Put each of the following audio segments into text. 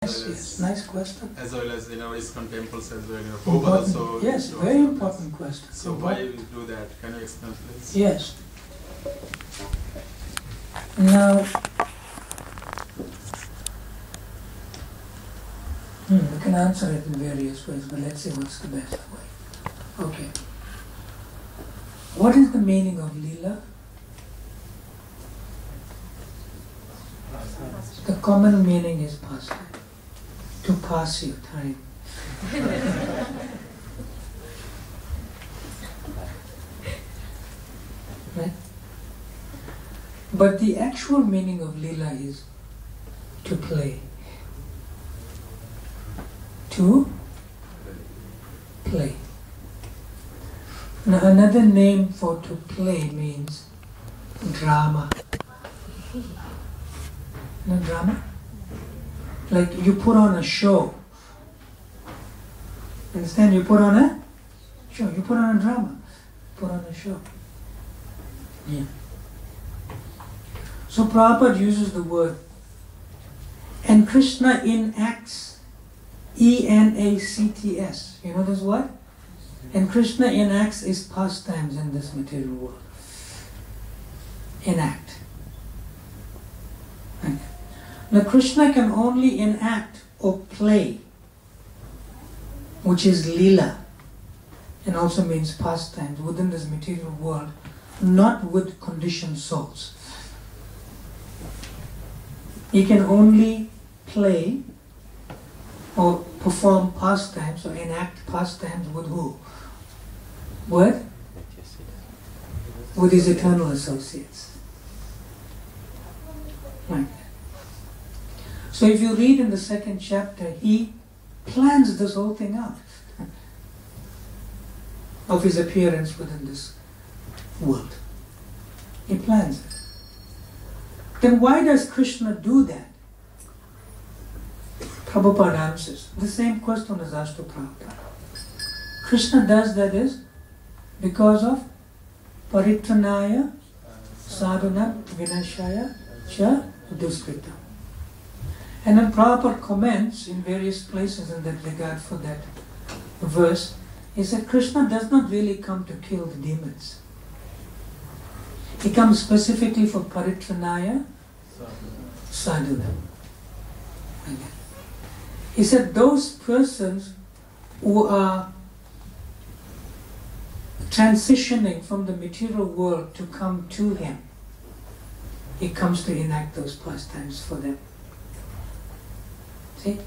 Yes, nice question. As well as in our ISKCON temples as well. Pope also. Yes, very important question. So why you do that? Can you explain please? Yes. Now, we can answer it in various ways, but let's see what's the best way. Okay. What is the meaning of Leela? The common meaning is pastime. To pass your time. Right? But the actual meaning of Leela is to play. To play. Now another name for to play means drama. You know drama? Like you put on a show. Understand? You put on a show. You put on a drama. Put on a show. Yeah. So Prabhupada uses the word, and Krishna enacts, E-N-A-C-T-S. You know this word? And Krishna enacts his pastimes in this material world. Enact. Okay. Now Krishna can only enact or play, which is Leela, and also means pastimes within this material world, not with conditioned souls. He can only play or perform pastimes or enact pastimes with who? With his eternal associates. Right. So if you read in the second chapter, he plans this whole thing out of his appearance within this world. He plans it. Then why does Krishna do that? Prabhupada answers. The same question is asked to Prabhupada. Krishna does that is because of paritranaya sadhana vinashaya cha duskritam. And then Prabhupada comments in various places in that regard for that verse. He said Krishna does not really come to kill the demons. He comes specifically for paritranaya sadhana. He said those persons who are transitioning from the material world to come to him, he comes to enact those pastimes for them. See?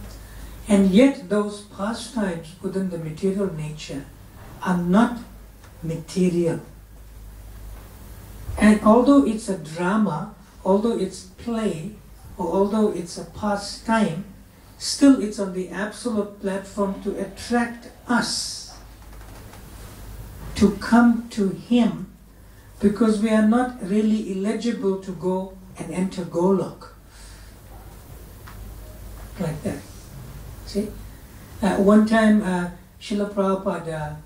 And yet those pastimes within the material nature are not material. And although it's a drama, although it's play, or although it's a pastime, still it's on the absolute platform to attract us to come to him, because we are not really eligible to go and enter Golok. Like that. See? One time Srila Prabhupada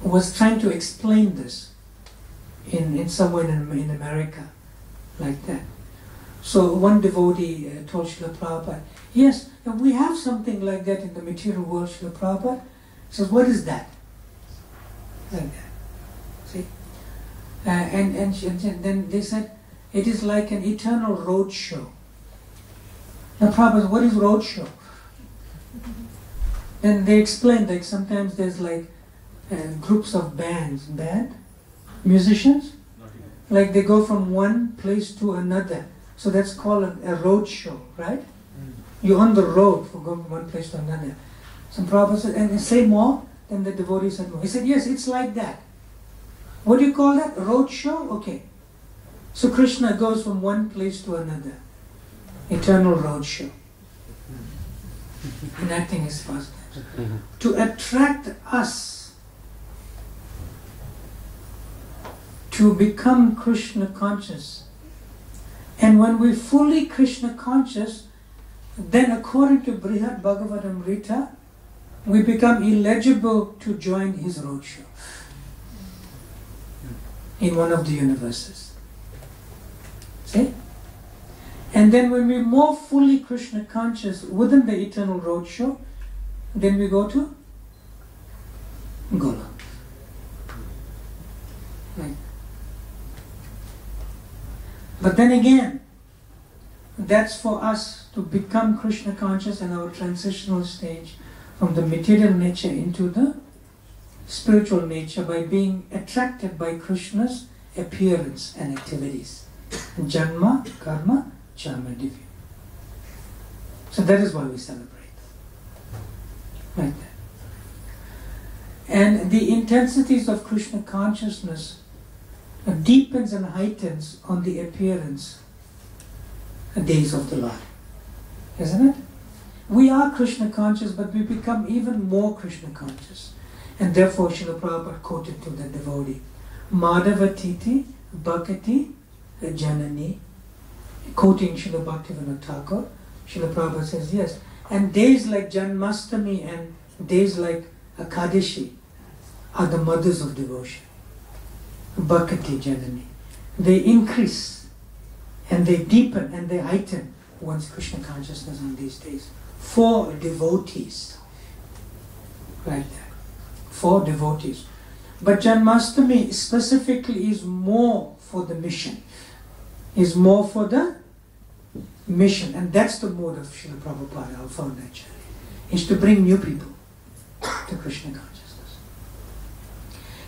was trying to explain this in somewhere in America, like that. So one devotee told Srila Prabhupada, yes, we have something like that in the material world, Srila Prabhupada. He says, what is that? Like that. See? And then they said, it is like an eternal road show. Now Prabhupada said, what is road show? Then they explained that sometimes there's like groups of musicians, like they go from one place to another. So that's called a road show, right? You're on the road for going from one place to another. Some Prabhupada said, and say more, then the devotee said more. He said, yes, it's like that. What do you call that? Road show? Okay. So Krishna goes from one place to another. Eternal road show. Enacting his pastimes. To attract us to become Krishna conscious. And when we're fully Krishna conscious, then according to Brihad Bhagavatamrita, we become eligible to join his roadshow in one of the universes. See? And then when we're more fully Krishna conscious within the eternal roadshow, then we go to Gola. Right. But then again, that's for us to become Krishna conscious in our transitional stage from the material nature into the spiritual nature by being attracted by Krishna's appearance and activities. Janma, karma, charma, divya. So that is why we celebrate. Like that. And the intensities of Krishna consciousness deepens and heightens on the appearance days of the Lord. Isn't it? We are Krishna conscious, but we become even more Krishna conscious. And therefore Srila Prabhupada quoted to the devotee, Madhavatiti Bhakati Janani, quoting Srila Bhaktivinoda Thakur, Srila Prabhupada says, yes, and days like Janmastami and days like Akadashi are the mothers of devotion. Bhakati Janani. They increase and they deepen and they heighten one's Krishna consciousness on these days. For devotees. Like that. For devotees. But Janmastami specifically is more for the mission. Is more for the mission. And that's the mode of Srila Prabhupada, our founder Acharya, is to bring new people to Krishna consciousness.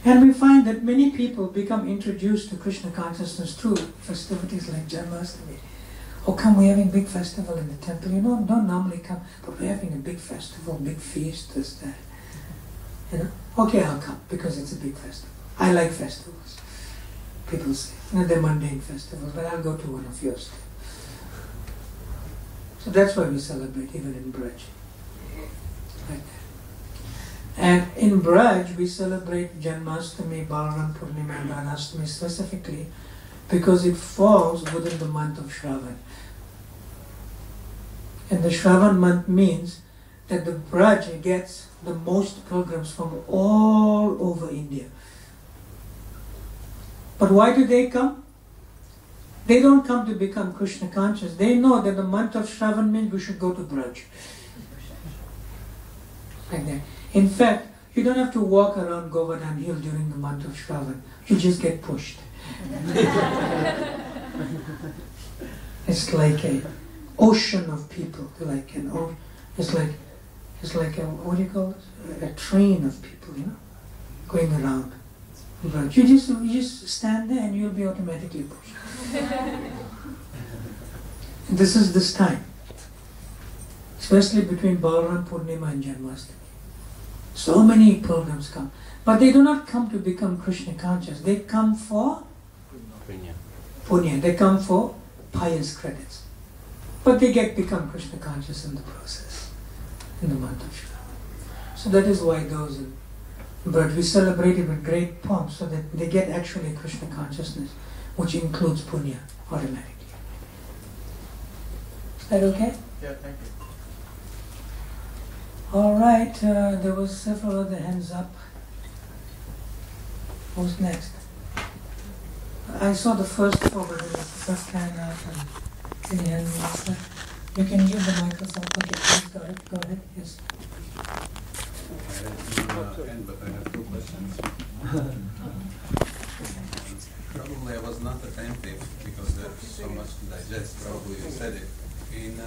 And we find that many people become introduced to Krishna consciousness through festivities like Janmastami. Oh, come, we're having a big festival in the temple. You know, don't normally come, but we're having a big festival, big feast, this, that. You know, okay, I'll come because it's a big festival. I like festivals. People say, you know, they're mundane festivals, but I'll go to one of yours too. So that's why we celebrate even in Braj. Like that. And in Braj, we celebrate Janmastami, Balaram Purnima, and Ranastami specifically because it falls within the month of Shravan. And the Shravan month means that the Braj gets the most pilgrims from all over India. But why do they come? They don't come to become Krishna conscious. They know that the month of Shravan means we should go to Braj. Like that. In fact, you don't have to walk around Govardhan Hill during the month of Shravan. You just get pushed. It's like an ocean of people. Like it's like a, what do you call it? A train of people, you know, going around. But you just stand there and you'll be automatically pushed. This is this time, especially between Balaram Purnima and Janmastami. So many pilgrims come, but they do not come to become Krishna conscious. They come for punya. They come for pious credits, but they become Krishna conscious in the process, in the month of Shravan. So that is why those in But we celebrate it with great pomp so that they get actually Krishna consciousness, which includes punya automatically. Is that okay? Yeah, thank you. All right, there was several other hands up. Who's next? I saw the first four, but there was the first hand up and any hand up. You can give the microphone. Okay, please go ahead. Yes. But I have two questions. Probably I was not attentive because there's so much to digest. Probably you said it. In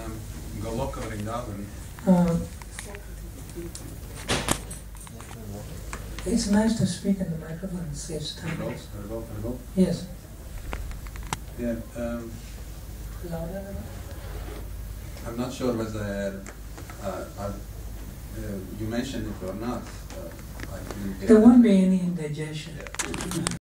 Goloka Vrindavan, it's nice to speak in the microphone and saves time. Hello? Yes. Yeah. Louder? I'm not sure whether you mentioned it or not. I didn't get There it. won't be any indigestion. Yeah.